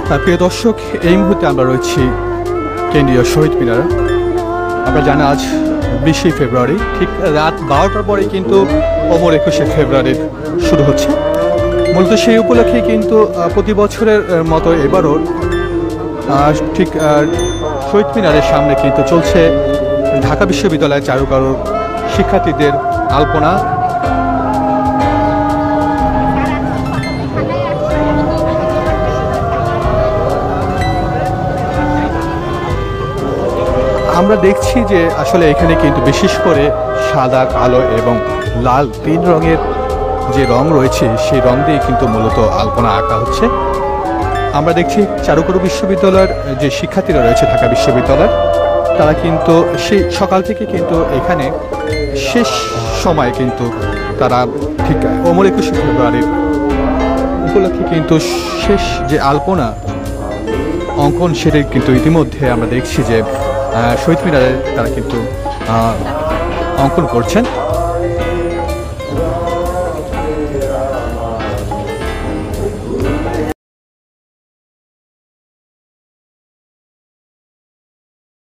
প্রিয় দর্শক, এই মুহূর্তে আমরা রয়েছি কেন্দ্রীয় শহীদ মিনার। আমরা জানি আজ 20শে ফেব্রুয়ারি, ঠিক রাত 12টার পরে কিন্তু অমর 21শে ফেব্রুয়ারির শুরু হচ্ছে। মূলত সেই উপলক্ষে কিন্তু প্রতি বছরের মতো এবারও ঠিক শহীদ মিনারের সামনে কিন্তু চলছে ঢাকা বিশ্ববিদ্যালয়ের চারুকারুর শিক্ষার্থীদের আলপনা। আমরা দেখছি যে আসলে এখানে কিন্তু বিশেষ করে সাদা, কালো এবং লাল 3 রঙের যে রং রয়েছে সেই রং দিয়ে কিন্তু মূলত আলপনা আঁকা হচ্ছে। আমরা দেখছি চারুকারু বিশ্ববিদ্যালয়ের যে শিক্ষার্থীরা রয়েছে ঢাকা বিশ্ববিদ্যালয়ের, তারা কিন্তু সেই সকাল থেকে কিন্তু এখানে শেষ সময় কিন্তু তারা ঠিক অমর 21শে ফেব্রুয়ারির উপলক্ষে কিন্তু শেষ যে আলপনা অঙ্কন সেটা কিন্তু ইতিমধ্যে আমরা দেখছি যে শহীদ মিনারে তারা কিন্তু অঙ্কন করছেন।